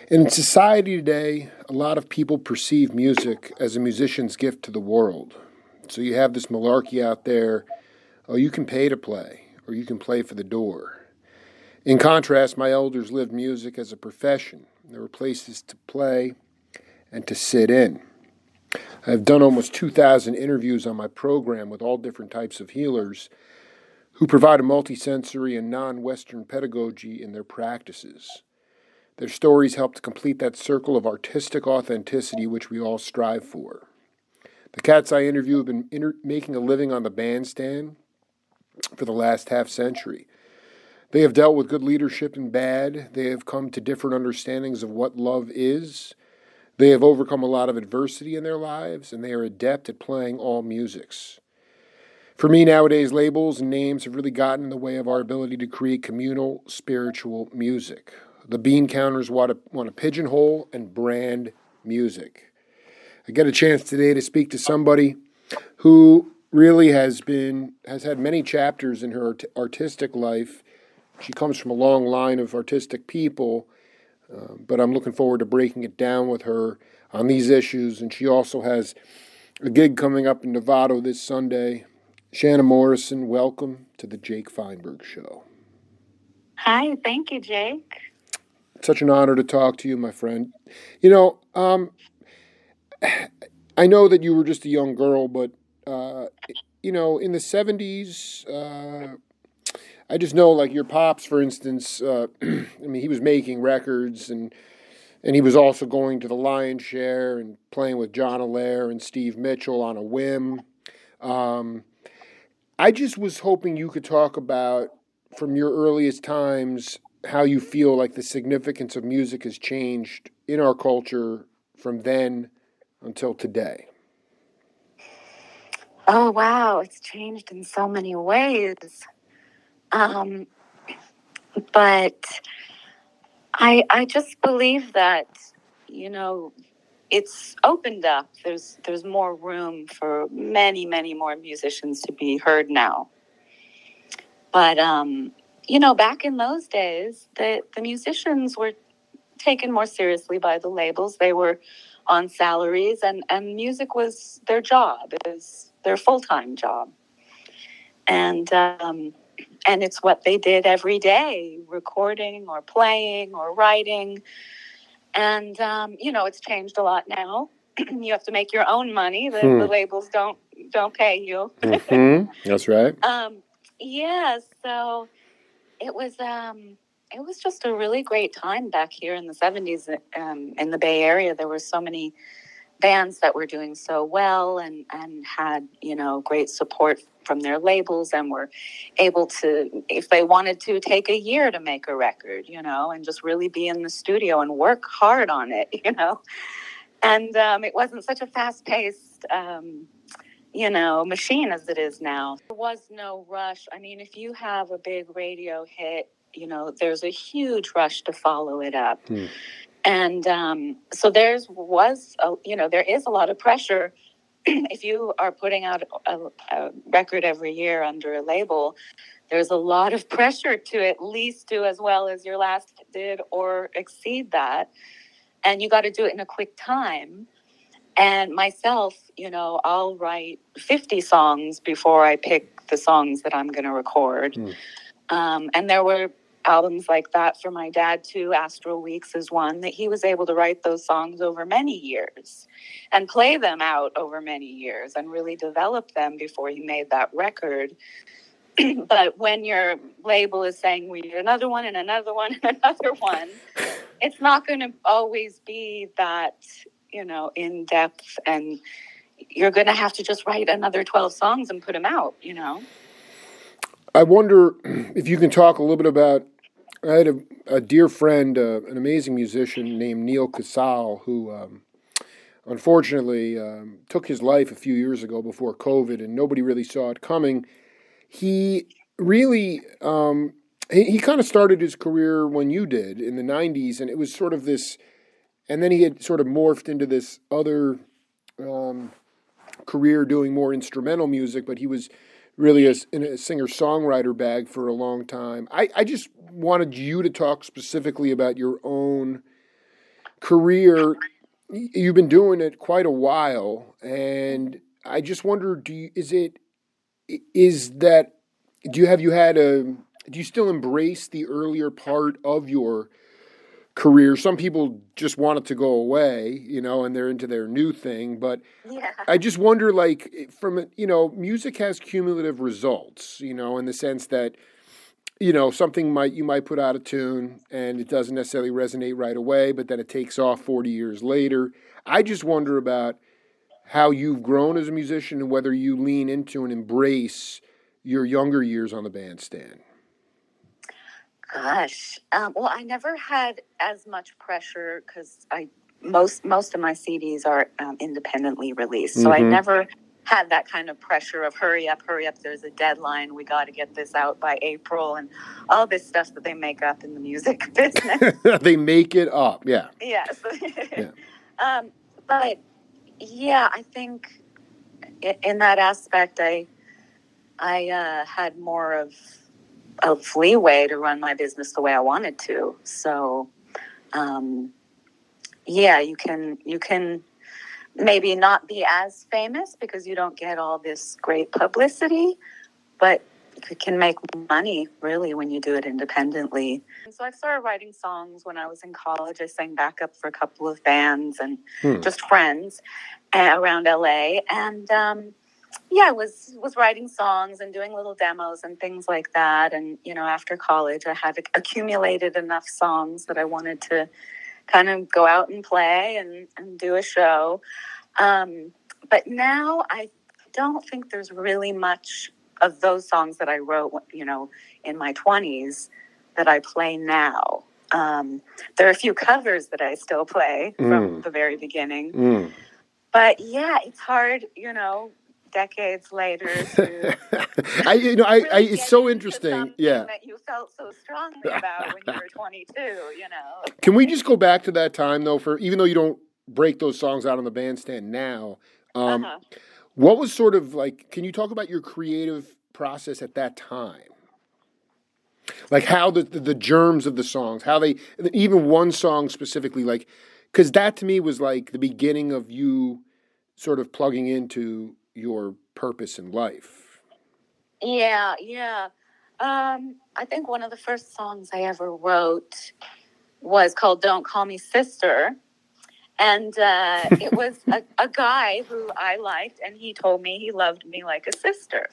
In society today, a lot of people perceive music as a musician's gift to the world. So you have this malarkey out there, oh, you can pay to play, or you can play for the door. In contrast, my elders lived music as a profession. There were places to play and to sit in. I've done almost 2,000 interviews on my program with all different types of healers who provide a multisensory and non-Western pedagogy in their practices. Their stories help to complete that circle of artistic authenticity which we all strive for. The cats I interview have been making a living on the bandstand for the last half century. They have dealt with good leadership and bad. They have come to different understandings of what love is. They have overcome a lot of adversity in their lives, and they are adept at playing all musics. For me, nowadays, labels and names have really gotten in the way of our ability to create communal, spiritual music. The bean counters want to pigeonhole and brand music. I get a chance today to speak to somebody who really has had many chapters in her artistic life. She comes from a long line of artistic people, but I'm looking forward to breaking it down with her on these issues. And she also has a gig coming up in Novato this Sunday. Shana Morrison, welcome to the Jake Feinberg Show. Hi, thank you, Jake. Such an honor to talk to you, my friend. You know, I know that you were just a young girl, but, in the 70s, I just know, like, your pops, for instance, he was making records, and he was also going to the Lion's Share and playing with John Allaire and Steve Mitchell on a whim. I just was hoping you could talk about, from your earliest times, how you feel like the significance of music has changed in our culture from then until today. Oh, wow. It's changed in so many ways. But I just believe that, it's opened up. There's more room for many, many more musicians to be heard now. But, back in those days, the musicians were taken more seriously by the labels. They were on salaries, and music was their job. It was their full-time job. And it's what they did every day, recording or playing or writing. And, it's changed a lot now. You have to make your own money. The labels don't pay you. Mm-hmm. That's right. So it was just a really great time back here in the 70s in the Bay Area. There were so many bands that were doing so well and had, great support from their labels and were able to, if they wanted to, take a year to make a record, and just really be in the studio and work hard on it, And it wasn't such a fast-paced, machine as it is now. There was no rush. I mean, if you have a big radio hit, there's a huge rush to follow it up. And so there is a lot of pressure. If you are putting out a record every year under a label, there's a lot of pressure to at least do as well as your last did or exceed that. And you got to do it in a quick time. And myself, I'll write 50 songs before I pick the songs that I'm going to record. And there were albums like that for my dad too. Astral Weeks is one that he was able to write those songs over many years and play them out over many years and really develop them before he made that record. But when your label is saying we need another one and another one and another one, it's not going to always be that, in depth, and you're going to have to just write another 12 songs and put them out, I wonder if you can talk a little bit about, I had a dear friend, an amazing musician named Neil Casal, who unfortunately took his life a few years ago before COVID, and nobody really saw it coming. He really, he kind of started his career when you did in the 90s, and it was sort of this, and then he had sort of morphed into this other career doing more instrumental music, but he was really in a singer-songwriter bag for a long time. I just wanted you to talk specifically about your own career, you've been doing it quite a while, and I just wonder, is that, do you still embrace the earlier part of your career? Some people just want it to go away, and they're into their new thing, but Yeah. I just wonder, like, music has cumulative results, in the sense that, something you might put out a tune and it doesn't necessarily resonate right away, but then it takes off 40 years later. I just wonder about how you've grown as a musician and whether you lean into and embrace your younger years on the bandstand. Gosh, well, I never had as much pressure because most of my CDs are independently released, so I never had that kind of pressure of hurry up, there's a deadline, we got to get this out by April, and all this stuff that they make up in the music business. They make it up, yeah. Yes. Yeah. But yeah, I think in that aspect, I had more of leeway to run my business the way I wanted to. So, yeah, you can maybe not be as famous because you don't get all this great publicity, but you can make money really when you do it independently. So I started writing songs when I was in college. I sang backup for a couple of bands and just friends around LA. And I was writing songs and doing little demos and things like that. And, after college, I had accumulated enough songs that I wanted to kind of go out and play and do a show. But now I don't think there's really much of those songs that I wrote, in my 20s that I play now. There are a few covers that I still play from the very beginning. But yeah, it's hard, decades later to it's so interesting. Yeah. That you felt so strongly about when you were 22, Can we just go back to that time though, even though you don't break those songs out on the bandstand now, what was sort of like, can you talk about your creative process at that time? Like how the germs of the songs, how they, even one song specifically, like, because that to me was like the beginning of you sort of plugging into your purpose in life. Yeah. I think one of the first songs I ever wrote was called Don't Call Me Sister. And it was a guy who I liked, and he told me he loved me like a sister.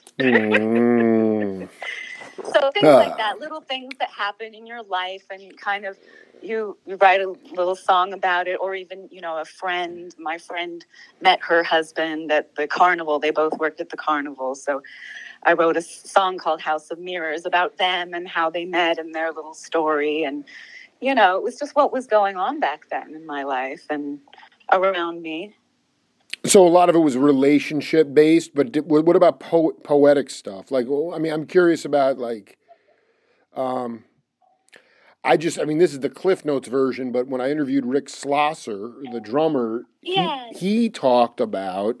So things like that, little things that happen in your life, and kind of you write a little song about it, or even, my friend met her husband at the carnival. They both worked at the carnival. So I wrote a song called House of Mirrors about them and how they met and their little story. And, it was just what was going on back then in my life and around me. So a lot of it was relationship based, but what about poetic stuff? Like, I'm curious about like, this is the Cliff Notes version, but when I interviewed Rick Slosser, the drummer, he talked about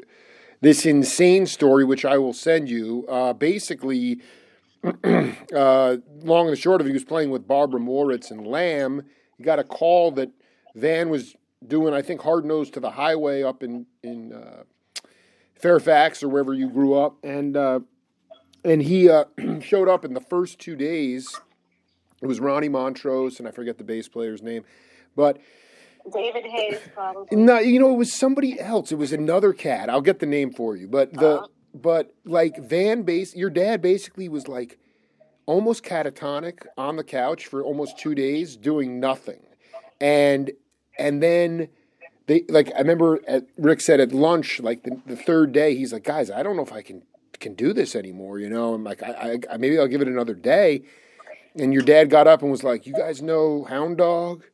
this insane story, which I will send you. Basically, long and short of it, he was playing with Barbara Moritz and Lamb. He got a call that Van was doing, I think, Hard Nose to the Highway up in Fairfax or wherever you grew up, and he showed up in the first 2 days. It was Ronnie Montrose, and I forget the bass player's name, but David Hayes, probably. No, it was somebody else. It was another cat. I'll get the name for you. But like your dad basically was like almost catatonic on the couch for almost 2 days doing nothing, and then they I remember Rick said at lunch like the third day he's like, guys, I don't know if I can do this anymore. I'm like, I maybe I'll give it another day. And your dad got up and was like, you guys know Hound Dog?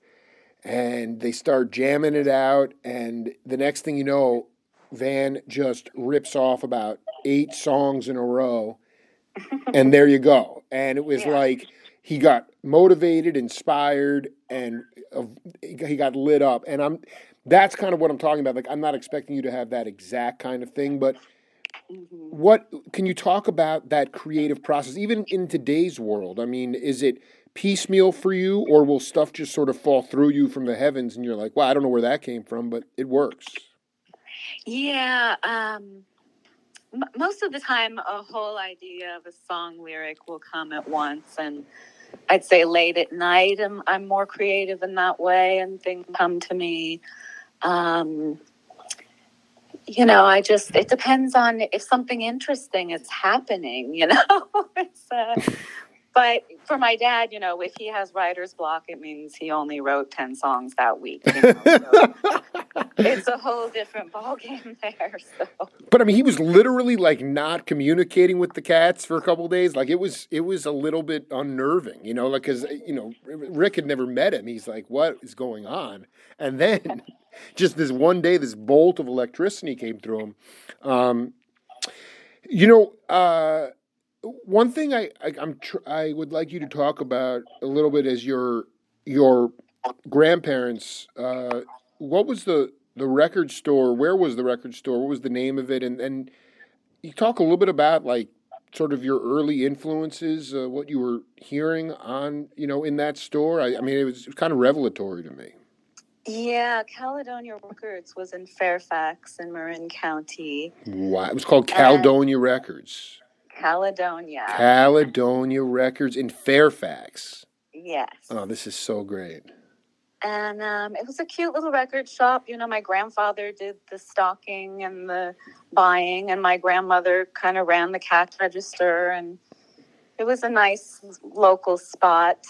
And they start jamming it out, and the next thing you know, Van just rips off about 8 songs in a row, and there you go. And it was like he got motivated, inspired, and he got lit up. And that's kind of what I'm talking about. Like, I'm not expecting you to have that exact kind of thing, but What can you talk about that creative process, even in today's world? I mean, is it piecemeal for you, or will stuff just sort of fall through you from the heavens and you're like, well, I don't know where that came from, but it works? Yeah. Most of the time, a whole idea of a song lyric will come at once. And I'd say late at night, I'm more creative in that way, and things come to me. It depends on if something interesting is happening, but for my dad, if he has writer's block, it means he only wrote 10 songs that week. So it's a whole different ballgame there. So. But I mean, he was literally like not communicating with the cats for a couple of days. Like it was a little bit unnerving, like, because, Rick had never met him. He's like, what is going on? And then just this one day, this bolt of electricity came through him. One thing I would like you to talk about a little bit is your grandparents. What was the record store? Where was the record store? What was the name of it? And you talk a little bit about like sort of your early influences, what you were hearing on, in that store. I mean, it was kind of revelatory to me. Yeah, Caledonia Records was in Fairfax in Marin County. Wow, it was called Caledonia Records. Caledonia Records in Fairfax. Yes. Oh, this is so great. And it was a cute little record shop. My grandfather did the stocking and the buying, and my grandmother kind of ran the cash register. And it was a nice local spot.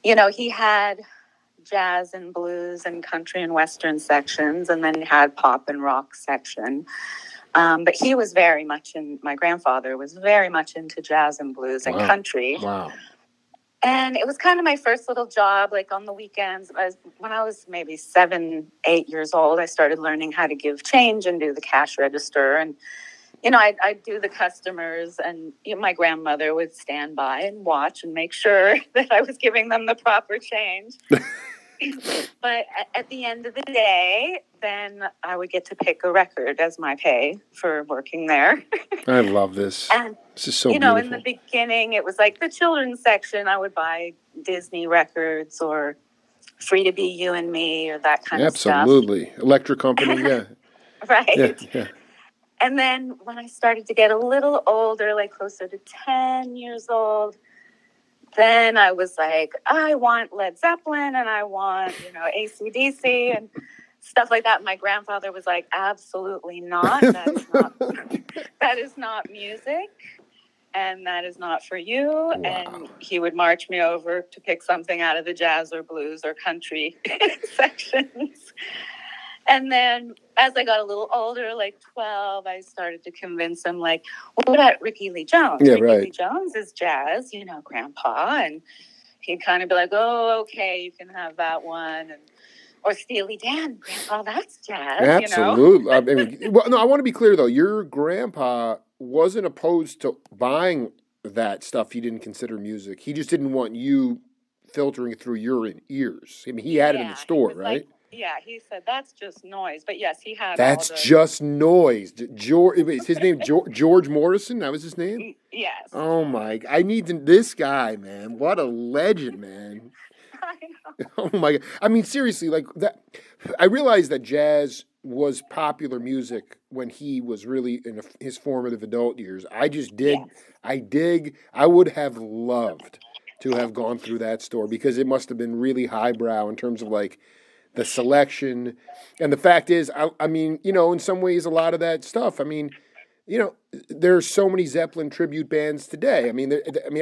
He had jazz and blues and country and western sections, and then he had pop and rock section. But he was my grandfather was very much into jazz and blues and country. Wow. And it was kind of my first little job, like on the weekends. When I was maybe 7, 8 years old, I started learning how to give change and do the cash register. And, I'd do the customers, and my grandmother would stand by and watch and make sure that I was giving them the proper change. But at the end of the day, then I would get to pick a record as my pay for working there. I love this. And, this is so beautiful. In the beginning, it was like the children's section. I would buy Disney records or Free to Be You and Me or that kind of stuff. Absolutely. Electric Company, yeah. Right. Yeah. And then when I started to get a little older, like closer to 10 years old, then I was like, I want Led Zeppelin and I want, AC/DC and stuff like that. My grandfather was like, absolutely not. That is not music, and that is not for you. Wow. And he would march me over to pick something out of the jazz or blues or country sections. And then as I got a little older, like 12, I started to convince him, like, what about Ricky Lee Jones? Yeah, Ricky right. Lee Jones is jazz, Grandpa. And he'd kind of be like, oh, okay, you can have that one. Or Steely Dan, Grandpa, that's jazz, Absolutely. I mean, I want to be clear, though. Your grandpa wasn't opposed to buying that stuff he didn't consider music. He just didn't want you filtering through your ears. I mean, he had it in the store, right? Yeah, he said, that's just noise. But yes, he had That's just noise. Is his name George Morrison? That was his name? Yes. Oh, my. I need this guy, man. What a legend, man. I know. Oh, my God. I mean, seriously, like that. I realized that jazz was popular music when he was really in his formative adult years. I just dig. Yes. I would have loved to have gone through that store because it must have been really highbrow in terms of like the selection. And the fact is, I mean, in some ways, a lot of that stuff, I mean, there are so many Zeppelin tribute bands today. I mean,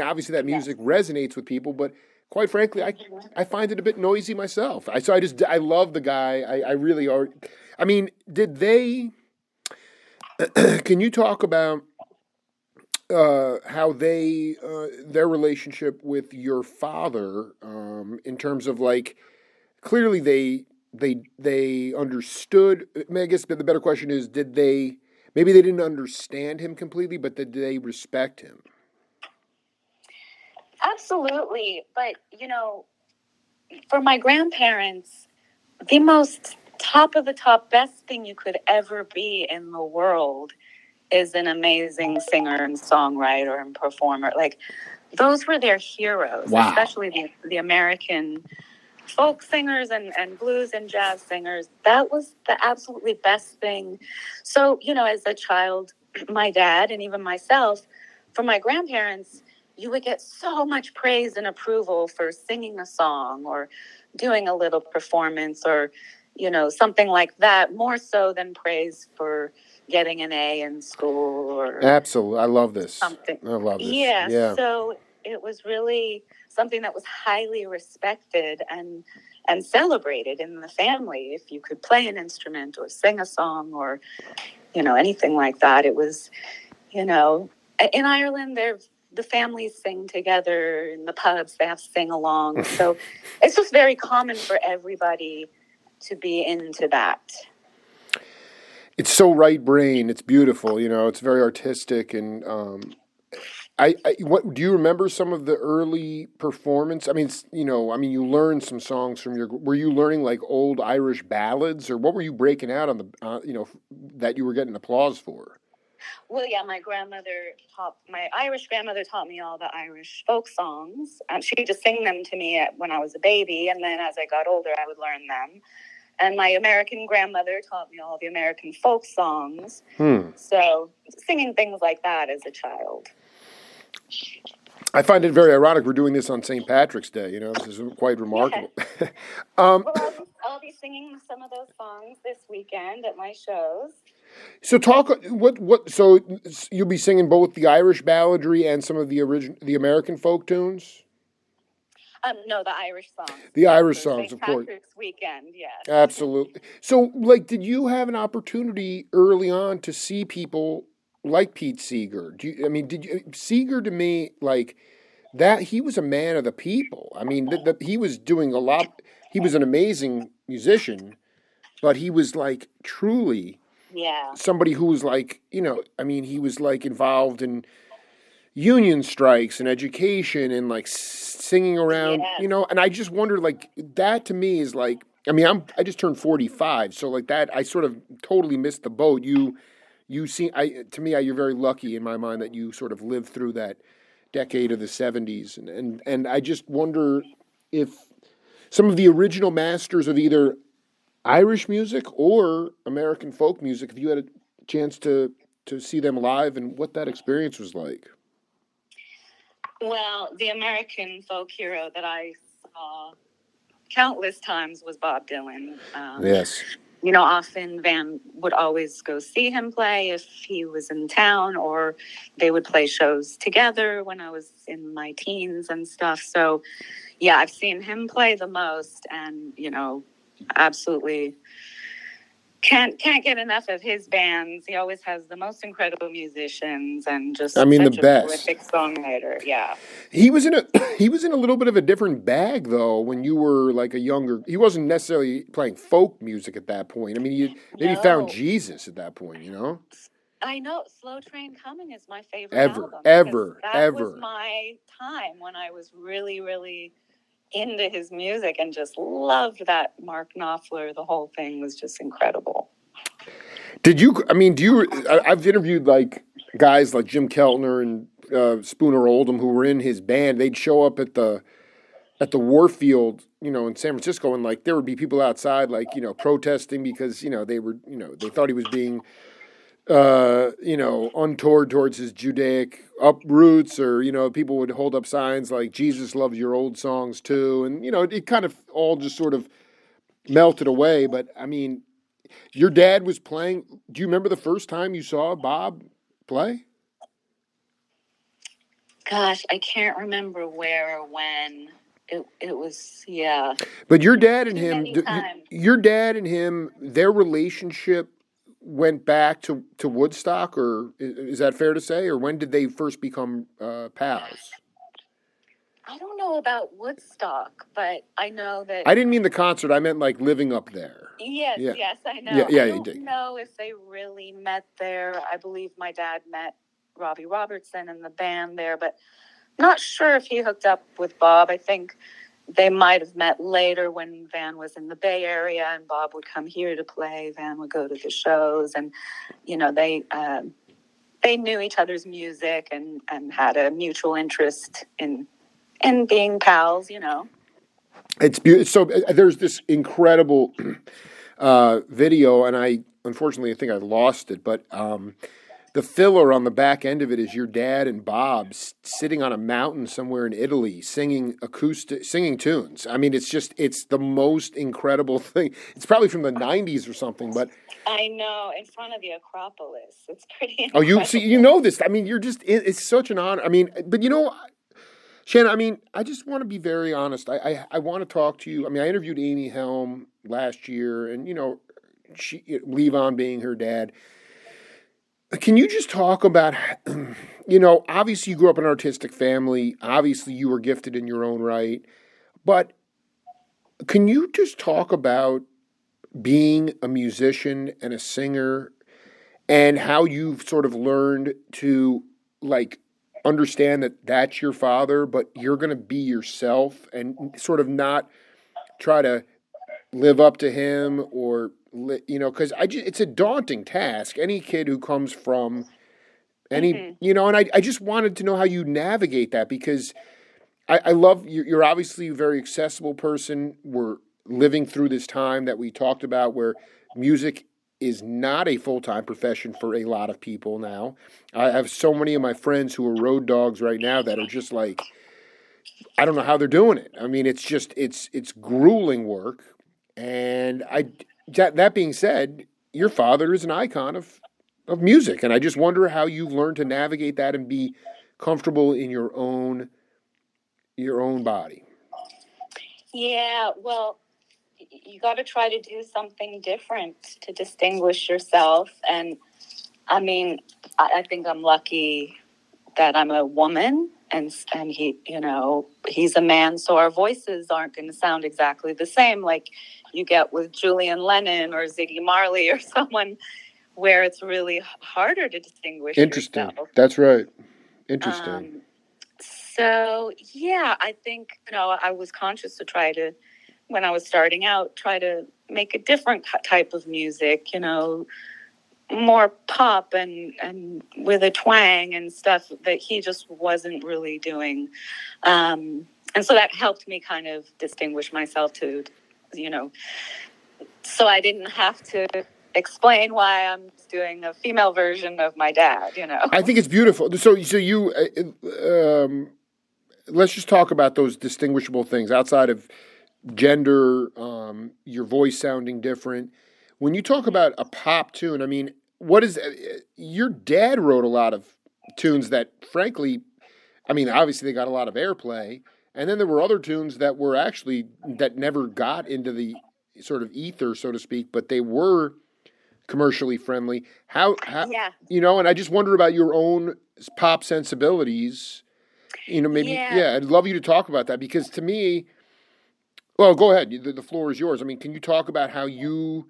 obviously that music resonates with people, but quite frankly, I find it a bit noisy myself. I love the guy. I really are. I mean, did they, can you talk about how their relationship with your father, in terms of like, clearly they understood. I mean, I guess the better question is, maybe they didn't understand him completely, but did they respect him? Absolutely. But, for my grandparents, the most top of the top, best thing you could ever be in the world is an amazing singer and songwriter and performer. Like, those were their heroes, Wow. Especially the American folk singers and blues and jazz singers. That was the absolutely best thing. So, as a child, my dad and even myself, from my grandparents, you would get so much praise and approval for singing a song or doing a little performance or, something like that, more so than praise for getting an A in school or Absolutely. I love this. Something. I love this. Yeah. So it was really something that was highly respected and celebrated in the family. If you could play an instrument or sing a song or, anything like that, it was, in Ireland, the families sing together in the pubs, they have sing-alongs. So it's just very common for everybody to be into that. It's so right brain. It's beautiful. It's very artistic. And what do you remember some of the early performance? I mean, you learned some songs from were you learning like old Irish ballads, or what were you breaking out on the, that you were getting applause for? Well, yeah, my Irish grandmother taught me all the Irish folk songs. She would just sing them to me when I was a baby, and then as I got older, I would learn them. And my American grandmother taught me all the American folk songs. So singing things like that as a child. I find it very ironic we're doing this on St. Patrick's Day. This is quite remarkable. Yeah. Well, I'll be singing some of those songs this weekend at my shows. So so you'll be singing both the Irish balladry and some of the American folk tunes? No, the Irish songs. The Irish songs, of course. St. Patrick's weekend, yes. Absolutely. So, did you have an opportunity early on to see people like Pete Seeger? Seeger to me, like that, he was a man of the people. I mean, he was doing a lot. He was an amazing musician, but he was like truly somebody who was like, he was like involved in union strikes and education and like singing around, and I just wondered, like, that to me is like, I just turned 45, so like that, I sort of totally missed the boat. You see, you're very lucky in my mind that you sort of lived through that decade of the 70s, and I just wonder if some of the original masters of either Irish music or American folk music, if you had a chance to see them live and what that experience was like. Well, the American folk hero that I saw countless times was Bob Dylan. Yes. Often Van would always go see him play if he was in town, or they would play shows together when I was in my teens and stuff. So, yeah, I've seen him play the most, and, absolutely can't get enough of his bands. He always has the most incredible musicians and just such the a best prolific songwriter. Yeah. He was in a little bit of a different bag though when you were like he wasn't necessarily playing folk music at that point. He found Jesus at that point, I know. Slow Train Coming is my favorite album. That was my time when I was really, really into his music and just loved that Mark Knopfler. The whole thing was just incredible. I've interviewed like guys like Jim Keltner and Spooner Oldham who were in his band. They'd show up at the Warfield, in San Francisco, and like there would be people outside like, protesting because, they were, they thought he was being untoward towards his Judaic uproots, or, people would hold up signs like Jesus loves your old songs too. And, it kind of all just sort of melted away. But your dad was playing. Do you remember the first time you saw Bob play? Gosh, I can't remember where or when. It was, yeah. But your dad and him, their relationship went back to Woodstock, or is that fair to say? Or when did they first become pals? I don't know about Woodstock, but I know that... I didn't mean the concert. I meant like living up there. Yes, I know. Yeah, I don't know if they really met there. I believe my dad met Robbie Robertson and the band there, but not sure if he hooked up with Bob. I think they might have met later when Van was in the Bay Area and Bob would come here to play. Van would go to the shows, and they knew each other's music and had a mutual interest in being pals. It's beautiful. So there's this incredible video, and I think I lost it, but the filler on the back end of it is your dad and Bob sitting on a mountain somewhere in Italy singing tunes. I mean, it's the most incredible thing. It's probably from the 90s or something, but I know, in front of the Acropolis. It's pretty oh, incredible. you know this. I mean, it's such an honor. I mean, but Shana, I mean, I just want to be very honest. I want to talk to you. I mean, I interviewed Amy Helm last year, and Levon being her dad. Can you just talk about, obviously you grew up in an artistic family. Obviously you were gifted in your own right. But can you just talk about being a musician and a singer and how you've sort of learned to, understand that that's your father, but you're going to be yourself and sort of not try to live up to him or, because it's a daunting task. Any kid who comes from any, and I just wanted to know how you navigate that, because I love, you're obviously a very accessible person. We're living through this time that we talked about where music is not a full-time profession for a lot of people now. I have so many of my friends who are road dogs right now that are just I don't know how they're doing it. I mean, it's grueling work. And that being said, your father is an icon of music. And I just wonder how you've learned to navigate that and be comfortable in your own body. Yeah, well, you got to try to do something different to distinguish yourself. And I mean, I think I'm lucky that I'm a woman and he, he's a man. So our voices aren't going to sound exactly the same like you get with Julian Lennon or Ziggy Marley or someone, where it's really harder to distinguish yourself. That's right. Interesting. So, yeah, I think, I was conscious to when I was starting out, try to make a different type of music, more pop and with a twang and stuff that he just wasn't really doing. And so that helped me kind of distinguish myself too, so I didn't have to explain why I'm doing a female version of my dad, I think it's beautiful. So you, let's just talk about those distinguishable things outside of gender, your voice sounding different. When you talk about a pop tune, I mean, what is your dad wrote a lot of tunes that, frankly, I mean, obviously they got a lot of airplay, and then there were other tunes that were actually that never got into the sort of ether, so to speak, but they were commercially friendly. How yeah. And I just wonder about your own pop sensibilities. Maybe I'd love you to talk about that, because to me, well, go ahead. The floor is yours. I mean, can you talk about how you,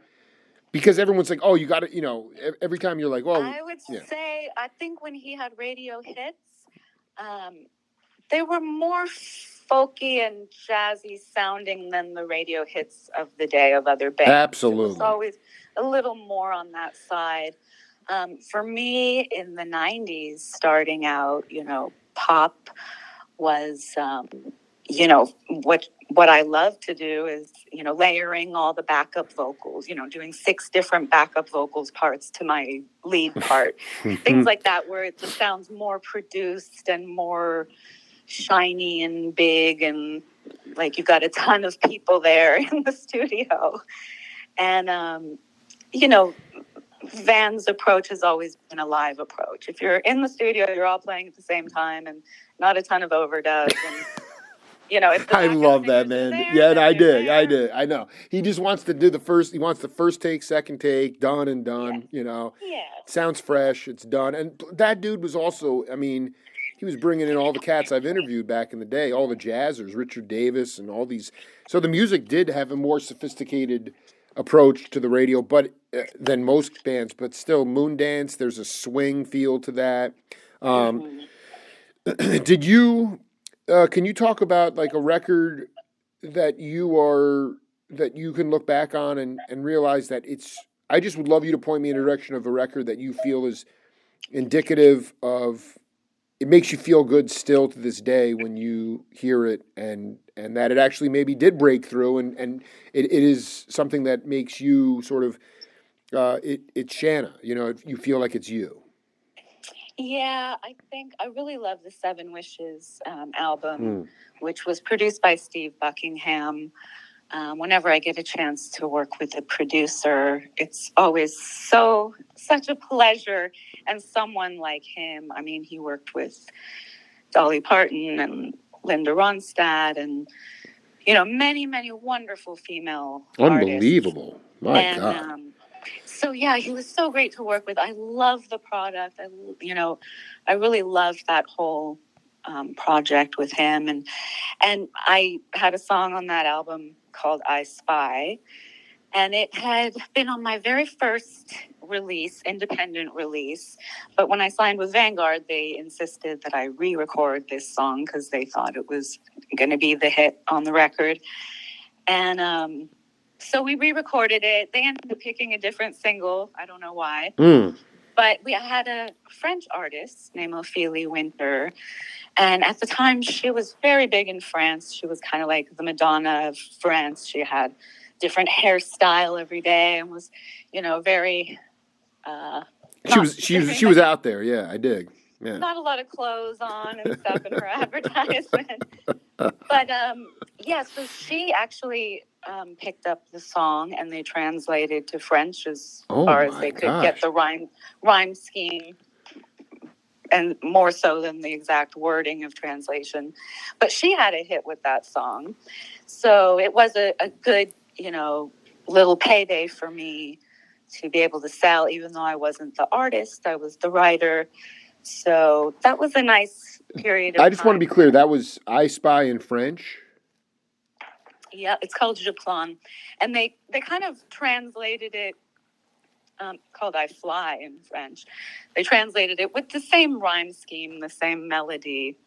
because everyone's like, oh, you got to, every time you're like, well, I would say, I think when he had radio hits, they were more folky and jazzy sounding than the radio hits of the day of other bands. Absolutely. It was always a little more on that side. For me, in the 90s, starting out, pop was, what I love to do is, layering all the backup vocals, doing 6 different backup vocals parts to my lead part. Things like that, where it just sounds more produced and more shiny and big, and like you got a ton of people there in the studio. And, Van's approach has always been a live approach. If you're in the studio, you're all playing at the same time and not a ton of overdubs. And, if I love that, man. There, I did. I know. He just wants to do the first take, second take, done and done, Yeah. Sounds fresh, it's done. And that dude was also, I mean, he was bringing in all the cats I've interviewed back in the day, all the jazzers, Richard Davis and all these. So the music did have a more sophisticated approach to the radio, but than most bands, but still Moondance, there's a swing feel to that. Did you can you talk about like a record that you can look back on and realize that I just would love you to point me in the direction of a record that you feel is indicative of, it makes you feel good still to this day when you hear it, and that it actually maybe did break through, and it is something that makes you sort of, it's Shana, you feel like it's you. Yeah, I think I really love the Seven Wishes album, which was produced by Steve Buckingham. Whenever I get a chance to work with a producer, it's always such a pleasure. And someone like him, I mean, he worked with Dolly Parton and Linda Ronstadt and, many, many wonderful female Unbelievable. artists. My God. So, yeah, he was so great to work with. I love the product. I really loved that whole project with him. And I had a song on that album called I Spy. And it had been on my very first release, independent release. But when I signed with Vanguard, they insisted that I re-record this song because they thought it was going to be the hit on the record. And so we re-recorded it. They ended up picking a different single. I don't know why. But we had a French artist named Ophélie Winter. And at the time, she was very big in France. She was kind of like the Madonna of France. She had different hairstyle every day and was, very... She was out there. Yeah, I dig. Yeah. Not a lot of clothes on and stuff in her advertisement. But, so she actually picked up the song and they translated to French as far as they could get the rhyme scheme, and more so than the exact wording of translation. But she had a hit with that song. So it was a good, little payday for me to be able to sell, even though I wasn't the artist, I was the writer. So that was a nice period of time. I just want to be clear, that was I Spy in French? Yeah, it's called Je Plane. And they kind of translated it, called I Fly in French. They translated it with the same rhyme scheme, the same melody,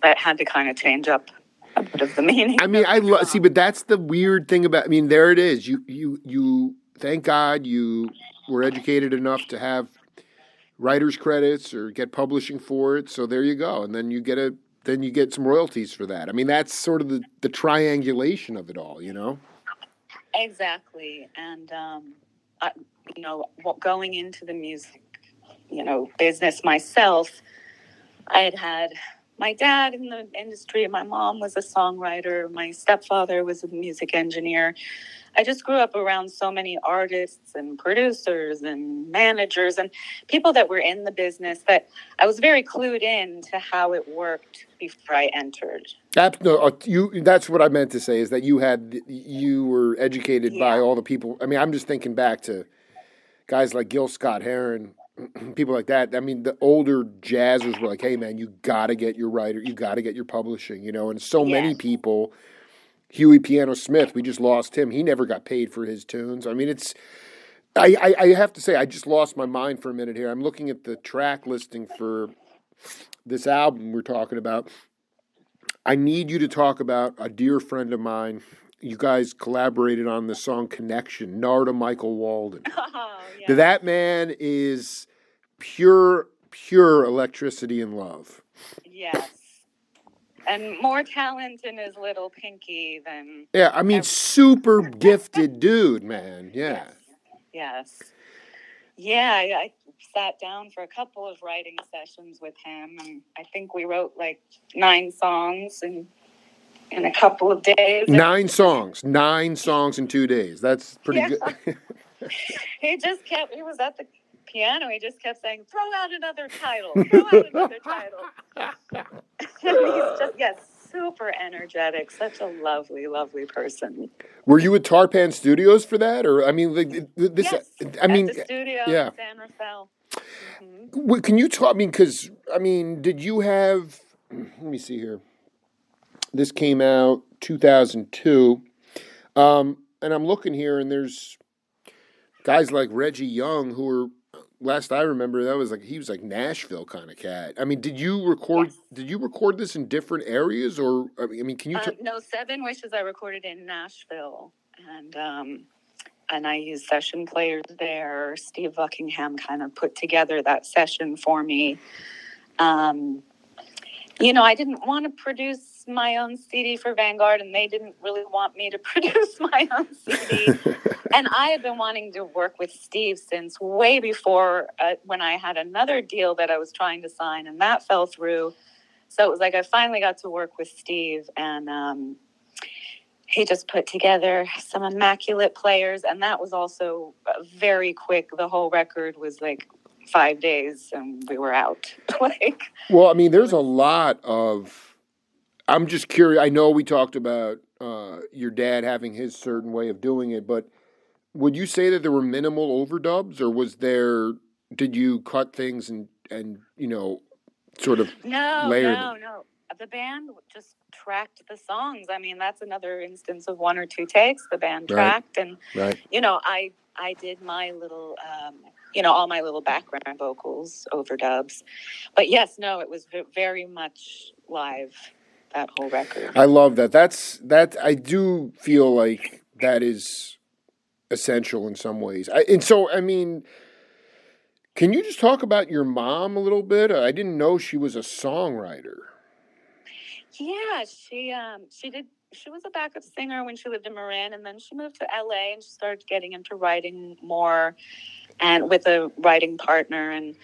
but had to kind of change up a bit of the meaning. I mean, see, but that's the weird thing about, I mean, there it is. You thank God you were educated enough to have writer's credits or get publishing for it. So there you go. And then you get some royalties for that. I mean, that's sort of the triangulation of it all, Exactly. And, going into the music, business myself, I had my dad in the industry. My mom was a songwriter. My stepfather was a music engineer. I just grew up around so many artists and producers and managers and people that were in the business that I was very clued in to how it worked before I entered. That's what I meant to say, is that you were educated by all the people. I mean, I'm just thinking back to guys like Gil Scott-Heron, people like that. I mean, the older jazzers were like, hey, man, you got to get your writer, you got to get your publishing, and so many people. Huey Piano Smith, we just lost him. He never got paid for his tunes. I mean, I have to say, I just lost my mind for a minute here. I'm looking at the track listing for this album we're talking about. I need you to talk about a dear friend of mine. You guys collaborated on the song Connection, Narda Michael Walden. Oh, yeah. That man is pure electricity and love. Yes. And more talent in his little pinky than... Yeah, I mean, super gifted dude, man. Yeah. Yes. Yeah, I sat down for a couple of writing sessions with him, and I think we wrote like 9 songs in a couple of days. 9 songs in 2 days. That's pretty good. He was at the piano, he just kept saying, throw out another title. And he's just, super energetic, such a lovely, lovely person. Were you at Tarpan Studios for that? Or, I mean, this, yes, I mean, at the studio in San Rafael. Mm-hmm. Can you talk, did you have, let me see here. This came out 2002. And I'm looking here, and there's guys like Reggie Young who are last I remember, that was like he was like Nashville kind of cat. I mean, did you record? Yes. Did you record this in different areas, or I mean, can you? No, Seven Wishes I recorded in Nashville, and I used session players there. Steve Buckingham kind of put together that session for me. I didn't want to produce my own CD for Vanguard, and they didn't really want me to produce my own CD. And I had been wanting to work with Steve since way before when I had another deal that I was trying to sign, and that fell through. So it was like I finally got to work with Steve, and he just put together some immaculate players, and that was also very quick. The whole record was like 5 days, and we were out. Well, I mean, there's a lot of. I'm just curious. I know we talked about your dad having his certain way of doing it, but would you say that there were minimal overdubs, or was there? Did you cut things and sort of layer them? No. The band just tracked the songs. I mean, that's another instance of one or two takes. The band tracked, and I did my little, all my little background vocals, overdubs. But yes, no, it was very much live. That whole record. I love that. That I do feel like that is essential in some ways. I mean, can you just talk about your mom a little bit? I didn't know she was a songwriter. Yeah, she did. She was a backup singer when she lived in Marin, and then she moved to LA and she started getting into writing more, and with a writing partner, and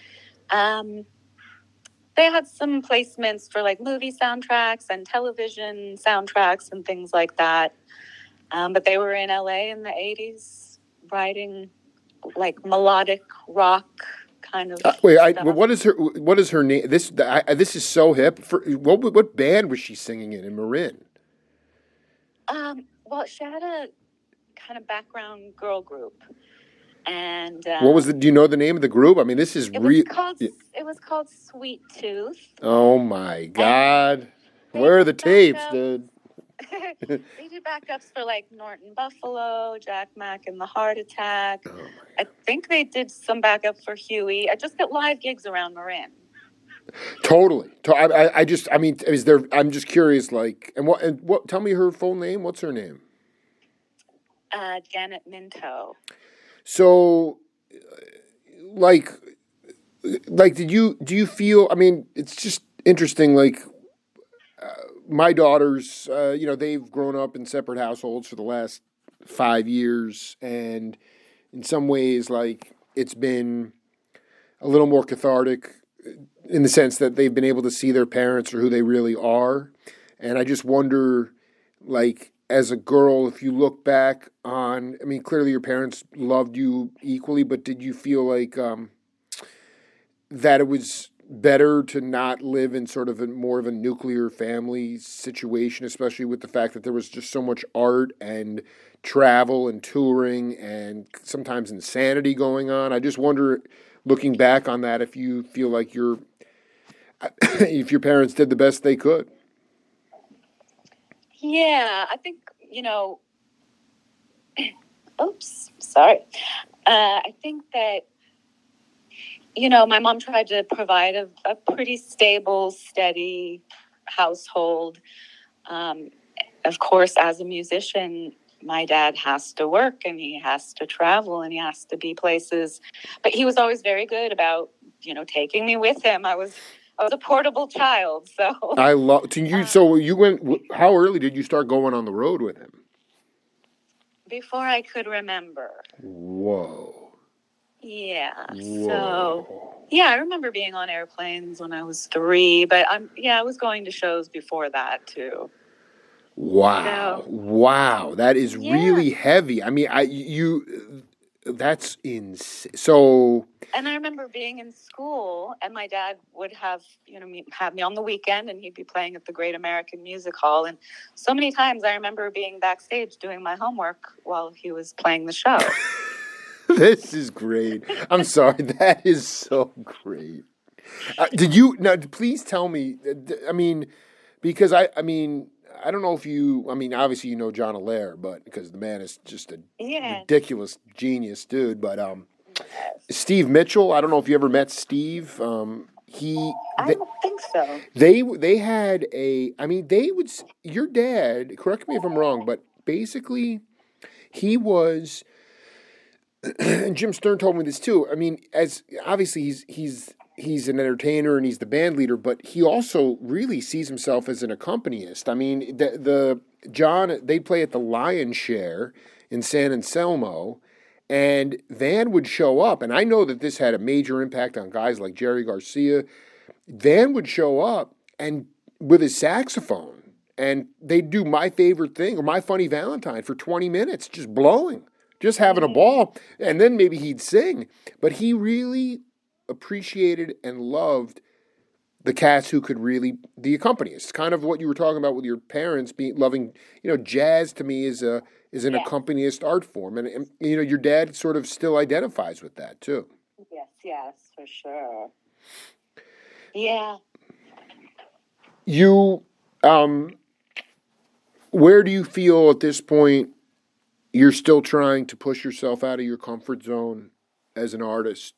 they had some placements for like movie soundtracks and television soundtracks and things like that. But they were in LA in the 80s writing like melodic rock kind of stuff. What is her name? This is so hip. What band was she singing in Marin? Well, she had a kind of background girl group. And what was do you know the name of the group? I mean, this is real. It was called Sweet Tooth. Oh my God! Where are the tapes, dude? They did backups for like Norton Buffalo, Jack Mack and the Heart Attack. Oh I think they did some backup for Huey. I just got live gigs around Marin. Totally. Is there? I'm just curious. Like, and what? Tell me her full name. What's her name? Janet Minto. So, do you feel? I mean, it's just interesting. Like, my daughters, they've grown up in separate households for the last 5 years, and in some ways, like, it's been a little more cathartic in the sense that they've been able to see their parents for who they really are, and I just wonder, like, as a girl, if you look back on, I mean, clearly your parents loved you equally, but did you feel like that it was better to not live in sort of more of a nuclear family situation, especially with the fact that there was just so much art and travel and touring and sometimes insanity going on? I just wonder, looking back on that, if you feel like if your parents did the best they could. Yeah, I think, oops, sorry. I think that, my mom tried to provide a pretty stable, steady household. Of course, as a musician, my dad has to work and he has to travel and he has to be places. But he was always very good about, taking me with him. I was a portable child, so. I love. So you went. How early did you start going on the road with him? Before I could remember. Whoa. Yeah. Whoa. So. Yeah, I remember being on airplanes when I was 3, but I was going to shows before that too. Wow. So, wow, that is really heavy. I mean, that's insane. So. And I remember being in school, and my dad would have me on the weekend, and he'd be playing at the Great American Music Hall. And so many times I remember being backstage doing my homework while he was playing the show. This is great. I'm sorry. That is so great. Please tell me, I mean, because I don't know if obviously you know John Allaire, but because the man is just a ridiculous genius dude. But Steve Mitchell. I don't know if you ever met Steve. I don't think so. They had a. I mean, they would. Your dad. Correct me if I'm wrong, but basically, he was. And Jim Stern told me this too. I mean, as obviously he's an entertainer and he's the band leader, but he also really sees himself as an accompanist. I mean, the John, they play at the Lion's Share in San Anselmo, and Van would show up, and I know that this had a major impact on guys like Jerry Garcia. Van would show up and with his saxophone, and they'd do My Favorite Thing or My Funny Valentine for 20 minutes, just blowing, just having a ball, and then maybe he'd sing. But he really appreciated and loved the cats who could really, the accompanists. Kind of what you were talking about with your parents loving, jazz to me is an accompanist art form, and your dad sort of still identifies with that too. Yes, for sure. Yeah. You, where do you feel at this point you're still trying to push yourself out of your comfort zone as an artist?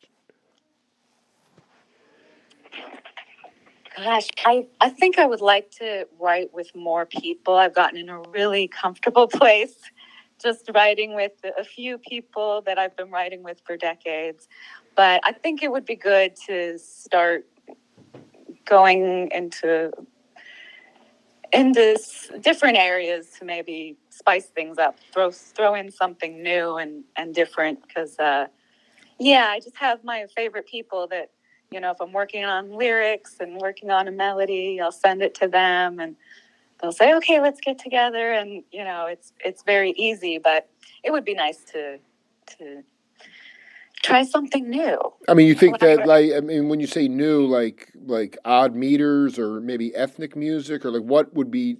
Gosh, I think I would like to write with more people. I've gotten in a really comfortable place just writing with a few people that I've been writing with for decades. But I think it would be good to start going into different areas to maybe spice things up, throw in something new and different. Because, I just have my favorite people that, if I'm working on lyrics and working on a melody, I'll send it to them and they'll say, okay, let's get together. And, it's very easy, but it would be nice to try something new. I mean, you think that, when you say new, like odd meters or maybe ethnic music, or like what would be,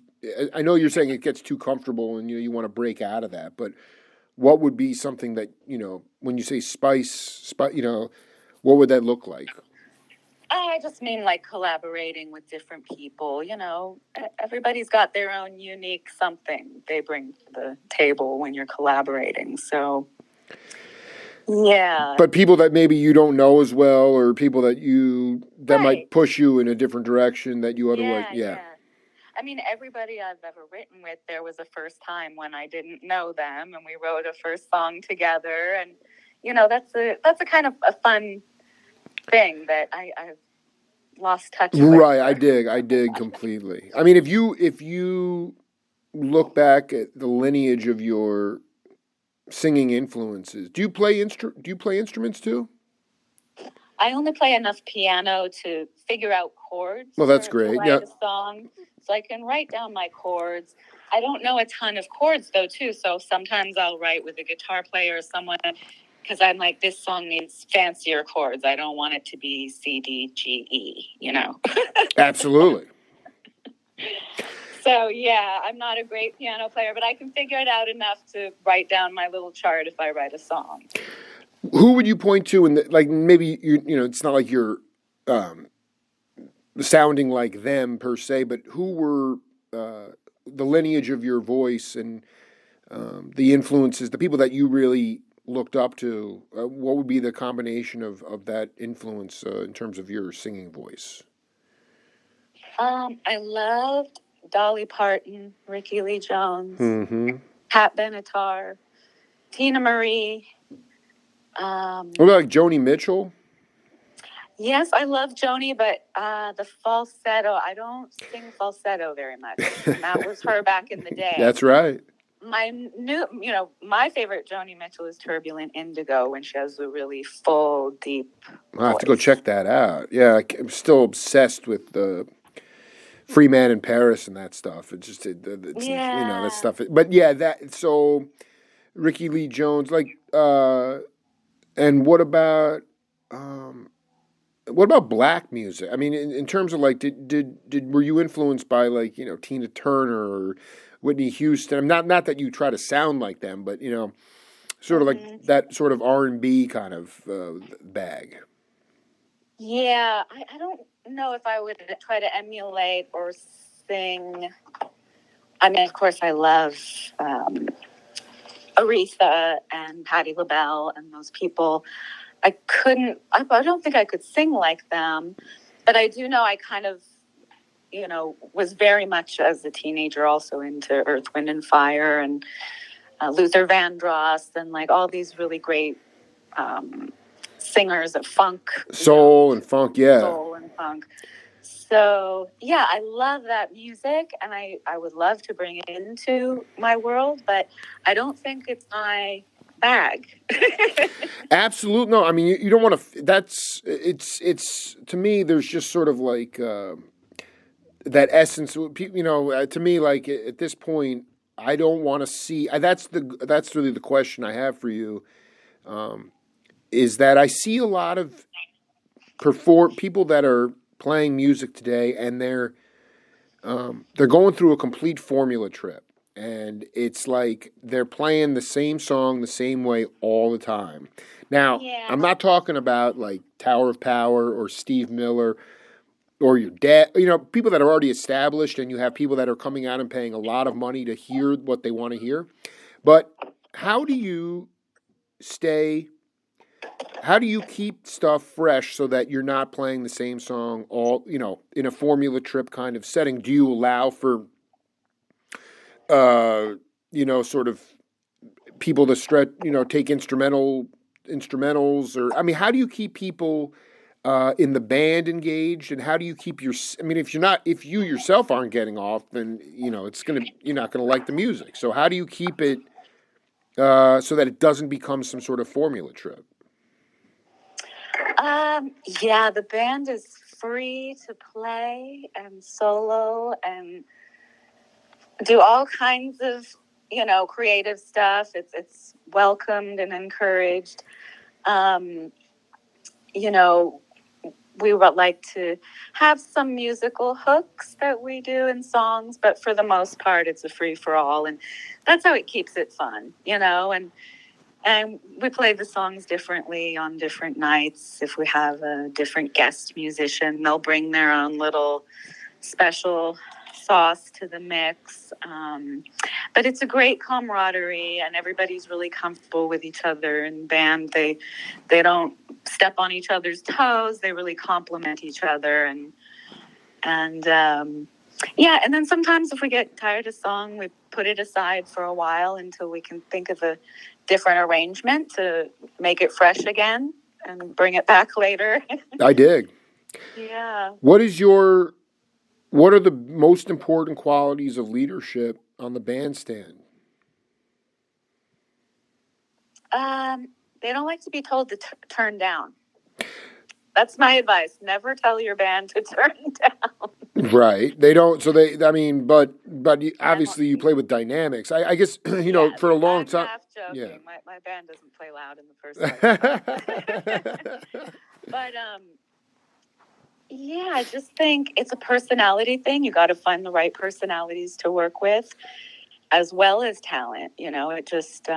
I know you're saying it gets too comfortable and, you want to break out of that, but what would be something that, when you say spice, what would that look like? I just mean like collaborating with different people. Everybody's got their own unique something they bring to the table when you're collaborating. So, yeah. But people that maybe you don't know as well, or people that right. might push you in a different direction that you otherwise, yeah. I mean, everybody I've ever written with, there was a first time when I didn't know them, and we wrote a first song together, and that's a kind of a fun thing that I've lost touch with. Right, I dig completely. I mean, if you look back at the lineage of your singing influences, do you play instruments too? I only play enough piano to figure out chords. Well, that's great. To write a song, so I can write down my chords. I don't know a ton of chords though, too. So sometimes I'll write with a guitar player or someone, because I'm like, this song needs fancier chords. I don't want it to be C, D, G, E, Absolutely. So, I'm not a great piano player, but I can figure it out enough to write down my little chart if I write a song. Who would you point to? And maybe it's not like you're sounding like them per se, but who were the lineage of your voice and the influences, the people that you really looked up to? What would be the combination of that influence in terms of your singing voice? I loved Dolly Parton, Ricky Lee Jones, Pat Benatar, Tina Marie. What about like Joni Mitchell? Yes, I love Joni, but the falsetto, I don't sing falsetto very much. And that was her back in the day. That's right. My favorite Joni Mitchell is Turbulent Indigo, when she has a really full, deep voice. I'll have to go check that out. Yeah, I'm still obsessed with the Free Man in Paris and that stuff. It's just, that stuff. But so Ricky Lee Jones, and what about black music? I mean, in terms of were you influenced by Tina Turner or Whitney Houston? Not that you try to sound like them, but sort of like that sort of R&B kind of bag. Yeah, I don't know if I would try to emulate or sing. I mean, of course, I love Aretha and Patti LaBelle and those people. I don't think I could sing like them, but I do know I kind of, was very much as a teenager also into Earth, Wind and Fire and Luther Vandross and like all these really great singers of funk. Soul and funk, yeah. Soul and funk. So, yeah, I love that music, and I would love to bring it into my world, but I don't think it's my bag. Absolutely. No, I mean, you don't want to, it's, to me, there's just sort of like that essence, to me, like at this point, I don't want to see, that's really the question I have for you, is that I see a lot of people that are playing music today, and they're going through a complete formula trip, and it's like they're playing the same song the same way all the time. Now, I'm not talking about like Tower of Power or Steve Miller or your dad, people that are already established, and you have people that are coming out and paying a lot of money to hear what they want to hear. But how do you keep stuff fresh so that you're not playing the same song all, in a formula trip kind of setting? Do you allow for, sort of people to stretch, take instrumentals, or, I mean, how do you keep people in the band engaged, and how do you keep if you yourself aren't getting off, then, you're not going to like the music. So how do you keep it so that it doesn't become some sort of formula trip? The band is free to play and solo and do all kinds of, creative stuff. It's welcomed and encouraged. We would like to have some musical hooks that we do in songs, but for the most part, it's a free for all, and that's how it keeps it fun, And we play the songs differently on different nights. If we have a different guest musician, they'll bring their own little special sauce to the mix. But it's a great camaraderie, and everybody's really comfortable with each other in band. They don't step on each other's toes. They really complement each other. And then sometimes if we get tired of a song, we put it aside for a while until we can think of a different arrangement to make it fresh again and bring it back later. I dig. Yeah. What are the most important qualities of leadership on the bandstand? They don't like to be told to turn down. That's my advice. Never tell your band to turn down. Right. They don't. So but obviously you play with dynamics. I guess, for a long time. I'm half joking. Yeah. My band doesn't play loud in the first place. But, I just think it's a personality thing. You got to find the right personalities to work with, as well as talent. It just,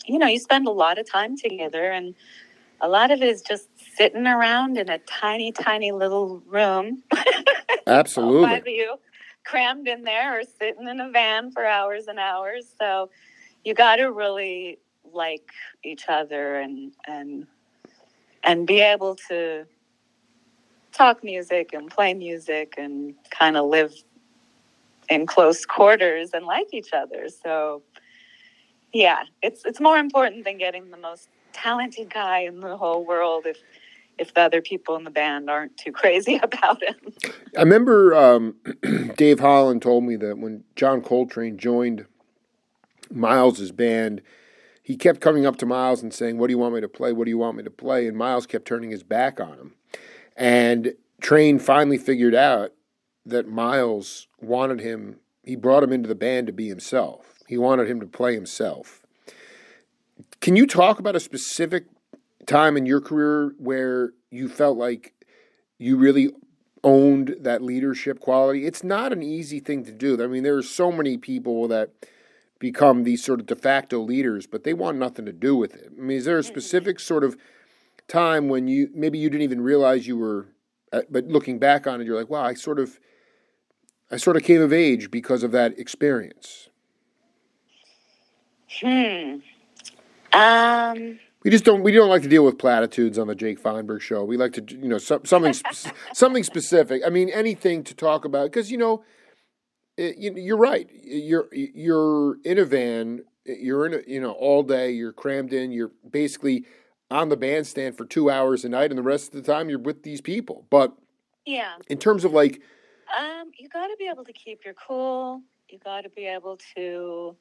you spend a lot of time together, and a lot of it is just sitting around in a tiny, tiny little room. Absolutely. 5 of you crammed in there, or sitting in a van for hours and hours. So you got to really like each other and be able to talk music and play music and kind of live in close quarters and like each other. So it's more important than getting the most talented guy in the whole world if the other people in the band aren't too crazy about him. I remember Dave Holland told me that when John Coltrane joined Miles's band, he kept coming up to Miles and saying, "What do you want me to play? What do you want me to play?" And Miles kept turning his back on him. And Train finally figured out that Miles wanted him, he brought him into the band to be himself. He wanted him to play himself. Can you talk about a specific time in your career where you felt like you really owned that leadership quality? It's not an easy thing to do. I mean, there are so many people that become these sort of de facto leaders, but they want nothing to do with it. I mean, is there a specific sort of time when you didn't even realize you were, but looking back on it, you're like, wow, I sort of came of age because of that experience? We don't like to deal with platitudes on the Jake Feinberg show. We like to, something specific. I mean, anything to talk about because you're right. You're in a van. You're in all day. You're crammed in. You're basically on the bandstand for 2 hours a night, and the rest of the time you're with these people. But yeah, in terms of like, you got to be able to keep your cool. You got to be able to,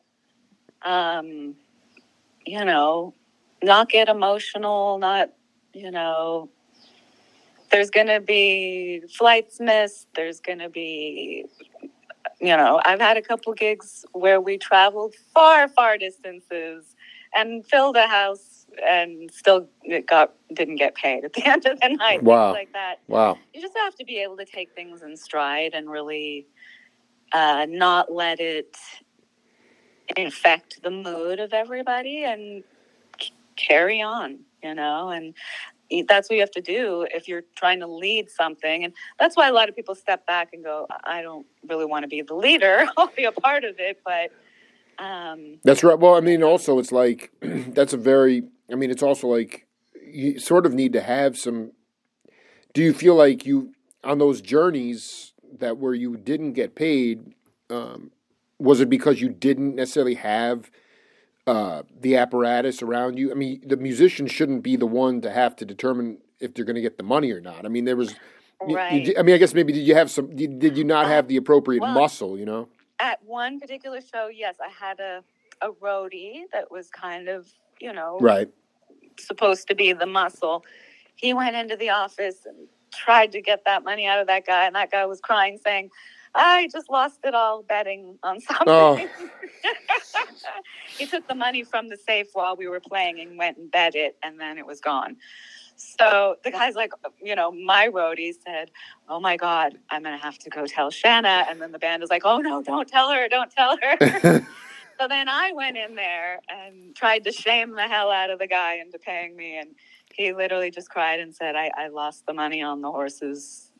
not get emotional. Not, there's going to be flights missed. There's going to be. I've had a couple gigs where we traveled far, far distances and filled a house and still didn't get paid at the end of the night. Wow. Things like that. Wow. You just have to be able to take things in stride and really not let it infect the mood of everybody and carry on, and that's what you have to do if you're trying to lead something. And that's why a lot of people step back and go, I don't really want to be the leader. I'll be a part of it. But that's right. Well, I mean, also it's like, it's also like you sort of need to have some, do you feel like you, on those journeys that where you didn't get paid, was it because you didn't necessarily have the apparatus around you? I mean, the musician shouldn't be the one to have to determine if they're going to get the money or not. I mean, there was, right. I guess maybe did you have some? Did you not have the appropriate muscle? At one particular show, yes, I had a roadie that was kind of right, supposed to be the muscle. He went into the office and tried to get that money out of that guy, and that guy was crying, saying, I just lost it all betting on something. Oh. He took the money from the safe while we were playing and went and bet it, and then it was gone. So the guy's like, my roadie said, oh my God, I'm going to have to go tell Shana. And then the band is like, oh no, don't tell her. So then I went in there and tried to shame the hell out of the guy into paying me. And he literally just cried and said, I lost the money on the horses,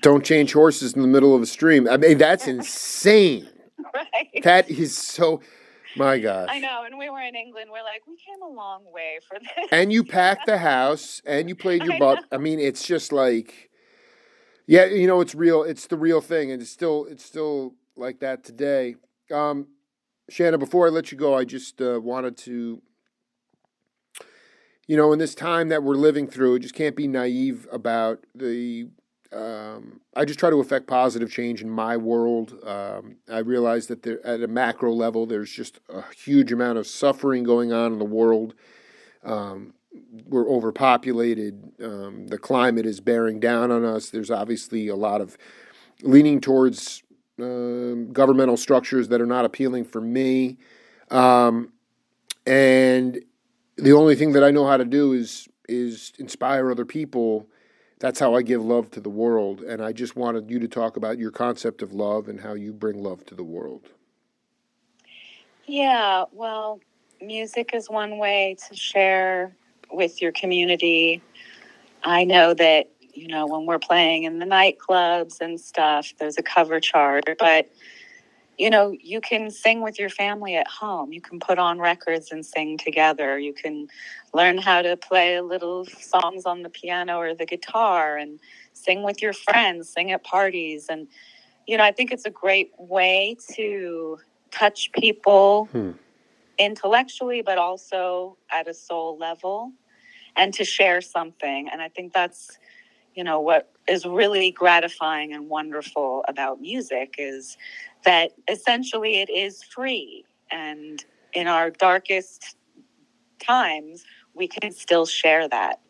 Don't change horses in the middle of a stream. I mean, that's insane. Right. That is so, my gosh. I know. And we were in England. We're like, we came a long way for this. And you packed the house and you played your butt. I mean, it's just like, yeah, it's real. It's the real thing. And it's still like that today. Shana, before I let you go, I just wanted to, in this time that we're living through, just can't be naive about I just try to affect positive change in my world. I realize that at a macro level, there's just a huge amount of suffering going on in the world. We're overpopulated. The climate is bearing down on us. There's obviously a lot of leaning towards governmental structures that are not appealing for me. And the only thing that I know how to do is inspire other people. That's how I give love to the world. And I just wanted you to talk about your concept of love and how you bring love to the world. Yeah, well, music is one way to share with your community. I know that, when we're playing in the nightclubs and stuff, there's a cover chart, but you can sing with your family at home. You can put on records and sing together. You can learn how to play little songs on the piano or the guitar and sing with your friends, sing at parties. And, I think it's a great way to touch people intellectually, but also at a soul level and to share something. And I think that's, what is really gratifying and wonderful about music is that essentially it is free. And in our darkest times, we can still share that.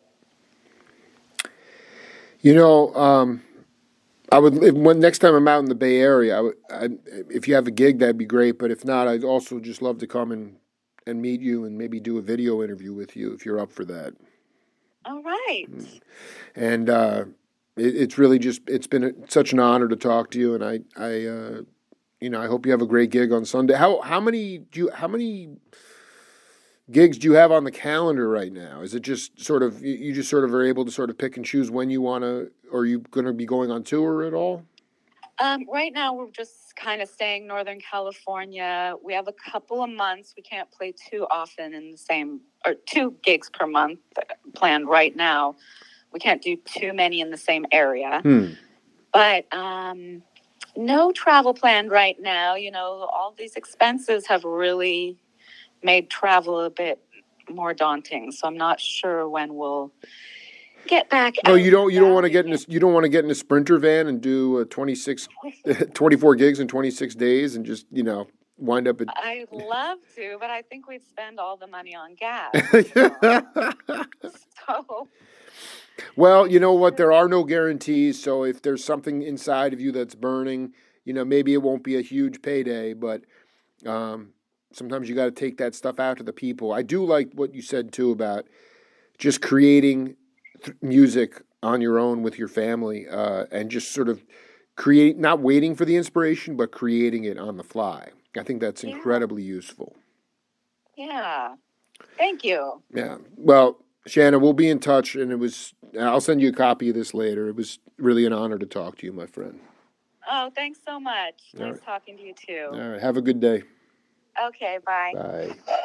I would, next time I'm out in the Bay Area, if you have a gig, that'd be great. But if not, I'd also just love to come and meet you and maybe do a video interview with you if you're up for that. All right. And it's really it's been such an honor to talk to you. And I hope you have a great gig on Sunday. How many gigs do you have on the calendar right now? Is it just sort of you are able to sort of pick and choose when you want to? Or are you going to be going on tour at all? Right now, we're just kind of staying Northern California. We have a couple of months. We can't play too often in the same, or 2 gigs per month planned right now. We can't do too many in the same area. But no travel planned right now. You know, all these expenses have really made travel a bit more daunting. So I'm not sure when we'll get back. No, you don't want to get in a Sprinter van and do 24 gigs in 26 days and just, wind up at. I'd love to, but I think we'd spend all the money on gas. So. Well, you know what? There are no guarantees. So if there's something inside of you that's burning, maybe it won't be a huge payday, but sometimes you got to take that stuff out to the people. I do like what you said too about just creating music on your own with your family and just sort of not waiting for the inspiration, but creating it on the fly. I think that's incredibly useful. Yeah. Thank you. Yeah. Well, Shana, we'll be in touch, and I'll send you a copy of this later. It was really an honor to talk to you, my friend. Oh, thanks so much. Nice talking to you too. All right. Have a good day. Okay, bye. Bye.